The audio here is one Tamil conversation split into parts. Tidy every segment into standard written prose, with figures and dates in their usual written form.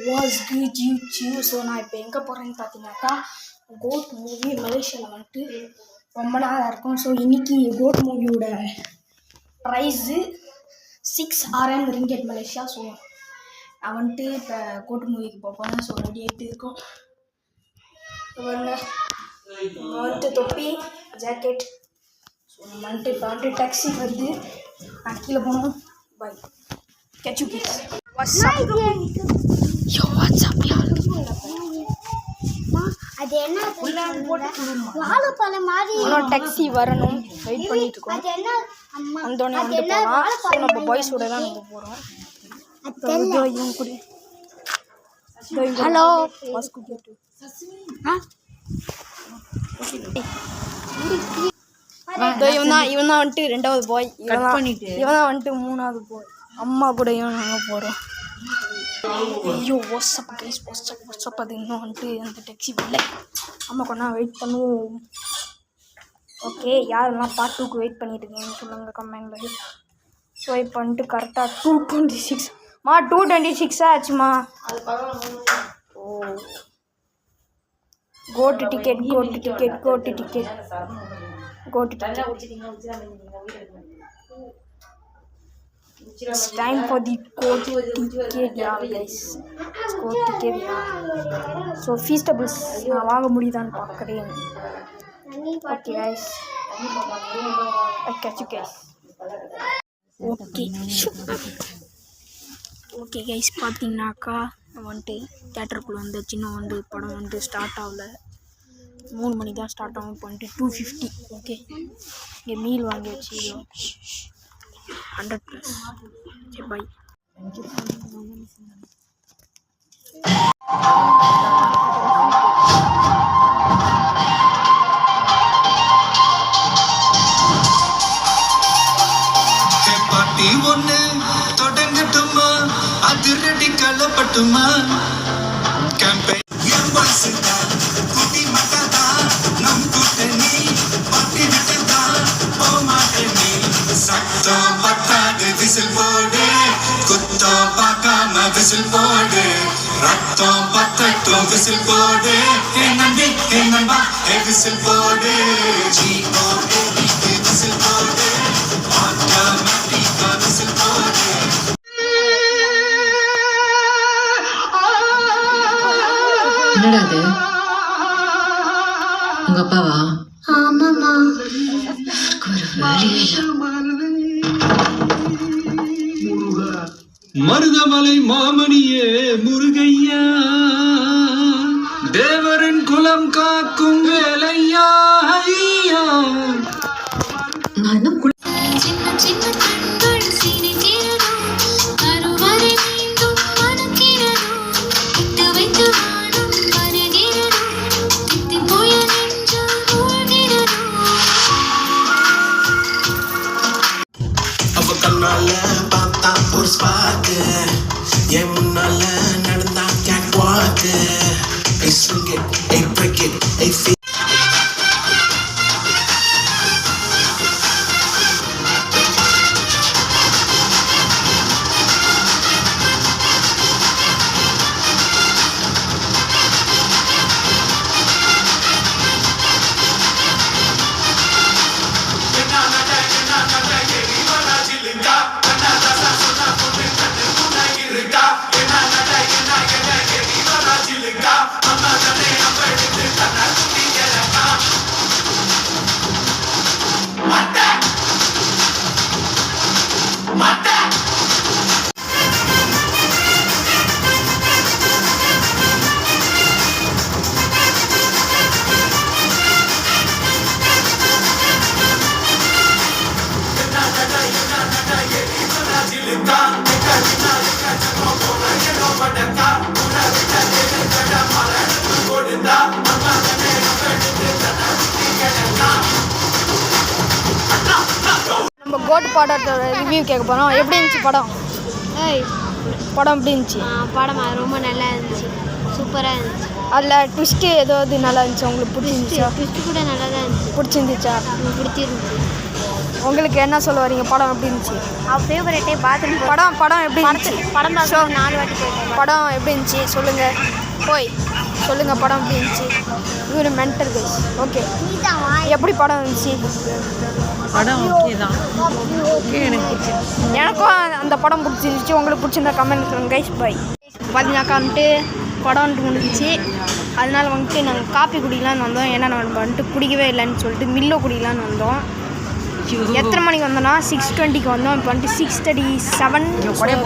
Was good YouTube. ஸோ நான் இப்போ எங்கே போகிறேன்னு பார்த்தீங்கன்னாக்கா கோட் மூவி மலேசியாவில் வந்துட்டு ரொம்ப நாளாக இருக்கும். ஸோ இன்றைக்கி கோட் மூவியோட price 6 RM ringgit Malaysia. So நான் வந்துட்டு இப்போ கோட் மூவிக்கு போகிறேன். ஸோ ரெடி ஆகிட்டு இருக்கோம். வந்துட்டு தொப்பி ஜாக்கெட். ஸோ நம்ம வந்துட்டு இப்போ வந்துட்டு டாக்ஸி வருது. நான் கீழே போகணும். Bye catch you guys. What's up? Yo, what's up, y'all? அது என்ன வாழைப்பழ மாதிரி டாக்ஸி வரணும். வெயிட் பண்ணிட்டு இருக்கோம். அது என்ன அம்மா வந்தோடனே வந்து போகலாம். ஸோ நம்ம பாய்ஸோட தான் நம்ம போகிறோம். ஹலோ இவன் தான் வந்துட்டு 2வது பாய். இவன் தான் வந்துட்டு 3வது பாய். அம்மா கூட இவன் நாங்கள் போகிறோம். ஐயோ வாட்ஸ்அப் கைஸ், வாட்ஸ்அப் அது இன்னும் வந்துட்டு அந்த டாக்ஸி வரல. அம்மா கொஞ்சம் வெயிட் பண்ணுவோம். ஓகே, யாரெல்லாம் பார்ட் 2க்கு வெயிட் பண்ணிட்டு இருக்கீங்கன்னு சொல்லுங்கள் கமெண்ட்ல. ஸோ இப்போ வந்துட்டு கரெக்டாக 2:26 2:26 ஆச்சுமா. ஓ கோட்டு ticket. It's time for the code ticket, yeah guys. Code ticket, yeah. So feastables நான் வாங்க முடியுதான்னு பார்க்குறேன். Okay guys, I catch you guys. Okay guys, பார்த்தீங்கன்னாக்கா வந்துட்டு தேட்டருக்குள்ளே வந்து சின்ன வந்து படம் வந்து ஸ்டார்ட் ஆகல. 3 மணி தான் ஸ்டார்ட் ஆகும். இப்போ வந்துட்டு 2:50. ஓகே, இங்கே மீல் வாங்கி வச்சு 100+. Okay, bye. பாட்டி ஒன்று தொடங்கட்டுமா, அதிரடி கலப்பட்டுமா, கேம்பெயின் குட்டி மட்டதா நம் கூட்டணி பட்டி விட்டதா போமாட்டணி சத்தம் பத்தாது விசில் போடு, குத்தம் பார்க்காம விசில் போடு, ரத்தம் பத்தட்டும் விசில் போடு, நம்பி நம்பா விசில் போடு, ஜிஓஏ விசில் போடு, ஆட்டோமேட்டிக்கா விசில் போடு. என்னடா அது? உங்க அப்பாவா? ஆமாம்மா. மருதமலை மாமணியே முருகையா, தேவரின் குலம் காக்கும் வேலையா ஐயா. பார்த்தா ஒரு ஸ்பார்க்கு, என் முன்னால நடந்தா கேட் வாக்கு, ஐ swing it, I break it, I feel. நம்ம கோட் படத்தோட ரிவ்யூ கேட்க போகிறோம். எப்படி இருந்துச்சு படம்? படம் எப்படி இருந்துச்சு? படம் ரொம்ப நல்லா இருந்துச்சு, சூப்பராக இருந்துச்சு. அதில் ட்விஸ்ட்டு ஏதாவது நல்லா இருந்துச்சு உங்களுக்கு? பிடிச்சிருந்துச்சா? ட்விஸ்ட்டு கூட நல்லா தான் இருந்துச்சு. பிடிச்சிருந்துச்சா? பிடிச்சிருந்துச்சு. உங்களுக்கு என்ன சொல்ல வரீங்க? படம் எப்படி இருந்துச்சு? அவள் ஃபேவரட்டே பாத்ரூம் படம் எப்படி இருந்துச்சு? படம் ஷோ, பார்க்க 4 வாட்டி போயிருக்கேன். படம் எப்படி இருந்துச்சு சொல்லுங்கள். சொல்லுங்கள் படம் எப்படி இருந்துச்சு? இவர் மென்டல் கைஸ். ஓகே, எப்படி படம் இருந்துச்சு? படம் ஓகே தான். ஓகே, எனக்கு பிடிச்சிருந்துச்சு. எனக்கும் அந்த படம் பிடிச்சிருந்துச்சு. உங்களுக்கு பிடிச்சிருந்தா கமெண்ட் பண்ணுங்க கைஸ். பை. பார்த்தீங்கன்னாக்கா வந்துட்டு படம் வந்துட்டு முடிஞ்சிச்சு. அதனால வந்துட்டு நாங்கள் காப்பி குடிக்கலான்னு வந்தோம். ஏன்னா நம்ம வந்துட்டு குடிக்கவே இல்லைன்னு சொல்லிட்டு மில்லோ குடிக்கலான்னு வந்தோம். எத்தனை மணிக்கு வந்தோம்னா 6:20க்கு வந்தோம். இப்போ வந்துட்டு 6:37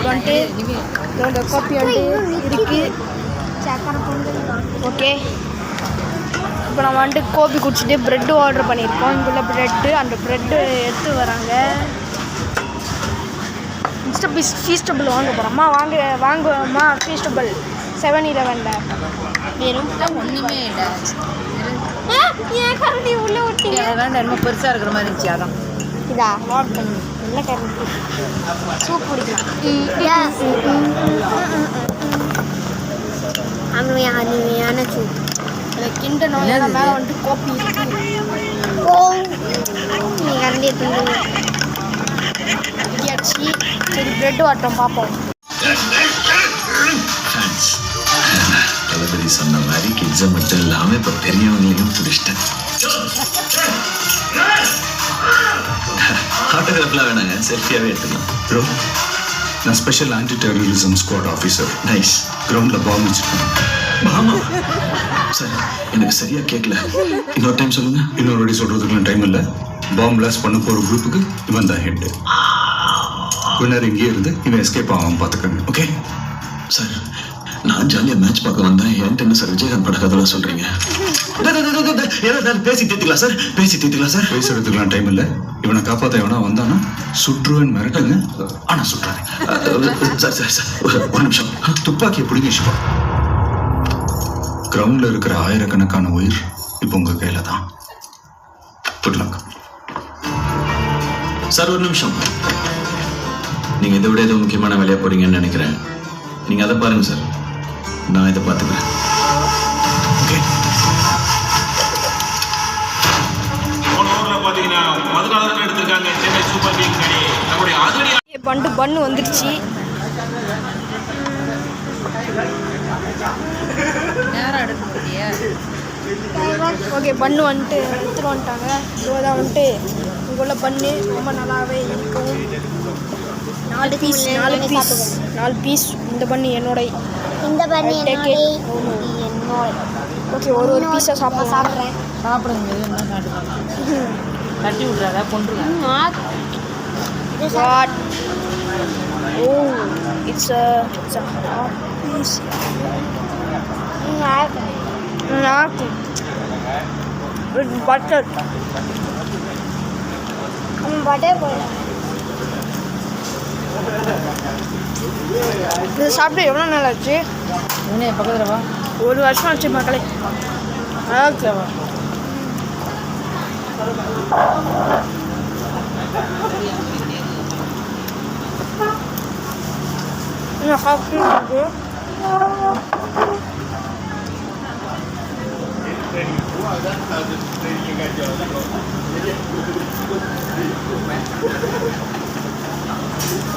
வந்துட்டு இதோட காப்பி வந்துட்டு இருக்குது. ஓகே, இப்போ நம்ம வந்துட்டு கோபி குடிச்சிட்டு ப்ரெட்டு ஆர்டர் பண்ணியிருக்கோம். இங்குள்ள ப்ரெட்டு, அந்த ப்ரெட்டு எடுத்து வராங்க. மிஸ்டர் ஃபீஸ்டபிள் வாங்க போகிறோம்மா. வாங்குவோம்மா ஃபீஸ்டபிள் 7-Eleven வெறும் ஒன்றுமே இல்லை. ஏன் கரண்டி உள்ளே விட்டீங்க? வேண்டாம், ரொம்ப பெருசாக இருக்கிற மாதிரி இருந்துச்சு. அதான் இதா நல்ல கரண்டி சூப் குடிக்கலாம். அருமையான சூப். அதை கிண்டணும். ஏன்னா மேலே வந்துட்டு கோப்பி இருக்குது. நீ கரண்டி எடுத்துங்க. ரெடியாச்சு. சரி, ப்ரெட்டு வாட்டம் பார்ப்போம். தளபதி சொன்ன மாதிரி கிட்ஸை மட்டும் இல்லாமல் இப்போ பெரியவங்களையும் பிடிச்சிட்டேன். ஆட்டோகிராஃப்லாம் வேணாங்க, செல்ஃபியாகவே எடுத்துக்கலாம். ப்ரோ, நான் special anti terrorism squad officer. Nice. கிரவுண்டில் பாம்பு வச்சுருக்கேன். பாமா சார், எனக்கு சரியாக கேட்கல. இன்னொரு டைம் சொல்லுங்கள். இன்னொரு வாட்டி சொல்கிறதுக்குலாம் டைம் இல்லை. பாம்பு பிளாஸ்ட் பண்ண போகிற குரூப்புக்கு இவன் தான் ஹெட்டு. கொஞ்ச நேரம் இங்கேயே இருந்து இவன் எஸ்கேப் ஆகாமல் பார்த்துக்கங்க. ஓகே சார், நான் ஜாலியாக மேட்ச் பார்க்க வந்தேன். என்கிட்ட என்ன சார் விஜயகாந்த் பட கதெல்லாம் சொல்கிறீங்க? பேசி தீர்த்துக்கலாம் சார், பேசுறதுக்குலாம் டைம் இல்லை. இவனை காப்பாற்ற எவனா வந்தானா சுற்றுவேன் மிரட்டுங்க. ஆனால் சுற்றாரு. சார் சார் சார், ஒரு நிமிஷம். துப்பாக்கியை பிடிங்க சிவா. கிரவுண்டில் இருக்கிற ஆயிரக்கணக்கான உயிர் இப்போ உங்கள் கையில் தான். Good luck sir. ஒரு நிமிஷம். நீங்கள் இதை விட ஏதோ முக்கியமான வேலையாக போகிறீங்கன்னு நினைக்கிறேன். நீங்கள் அதை பாருங்கள் சார், நான் இதை பார்த்துக்கிறேன். ஓகே. பண்ணு வந்துடுச்சு. நேரம் எடுக்கக்கூடிய ஓகே, பண்ணு வந்துட்டு எடுத்துட்டு வந்துட்டாங்க. இதுதான் வந்துட்டு இங்குள்ள பண்ணு ரொம்ப நல்லாவே இருக்கும். 4 பீஸ். இந்த பண்ணு என்னோட. இந்த பண்ணி என்னோட. ஓகே, ஒரு பீஸை சாப்பிட்றேன். சாப்பிடுங்க. என்ன சாப்பிடுங்க? தட்டி விட்றாத, கொண்டுருங்க. What? Oh, it's a hot piece. With butter. Butter போடுறேன். இது சாப்பிட்டு எவ்வளோ நாள் ஆச்சு? பக்கத்தில் வா. 1 வருஷம் ஆச்சு மக்களே. பக்கத்தில் வா. இன்னும் சாப்பிட்டு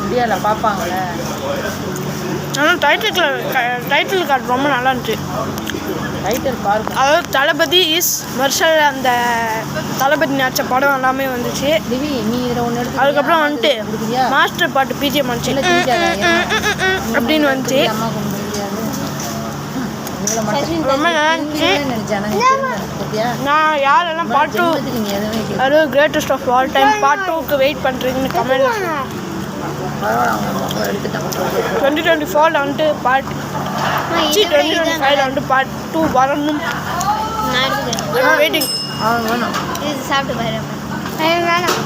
முடியல பார்ப்பாங்களே. ஆனால் டைட்டில் கார்டு ரொம்ப நல்லா இருந்துச்சு. டைட்டில் பாருங்க. அதாவது தளபதி இஸ் மர்ஷல், அந்த தளபதி நடிச்ச படம் எல்லாமே வந்துச்சு. திவி, நீ இதில் ஒன்று எடுத்து. அதுக்கப்புறம் வந்துட்டு மாஸ்டர் பாட்டு பிஜிஎம் வந்துச்சு அப்படின்னு வந்துச்சு. அம்மா கொண்டு ரொம்ப நல்லா இருந்துச்சு. நான் யாரெல்லாம் பார்ட் 2 அது greatest of all time part 2க்கு வெயிட் பண்ணுறீங்கன்னு கமெண்ட் 2024 வந்துட்டு பார்ட் 2025 வந்துட்டு பார்ட் 2 வரணும். வெயிட்டிங். இது சாப்பிட்டு பாரு. வேணாம்.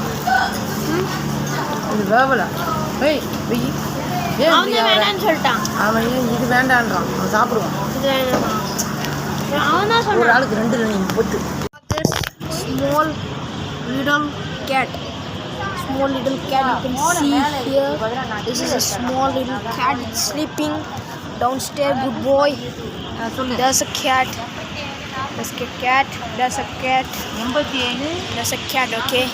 இது வேவல. ஏய் வெய். அவன் வேணான்னு சொல்லிட்டான். அவன் இது வேண்டான்றான். அவன் சாப்பிடுவான். இது வேணாம். அவன் தான் ஒரு சொன்னான். ஆளுக்கு 2 நீங்க போட்டு. Small little cat. Small little cat. You can see here. This is a small little cat. It's sleeping downstairs. Good boy. There's a cat. There's a cat. There's a cat. 87. There's a cat. Okay.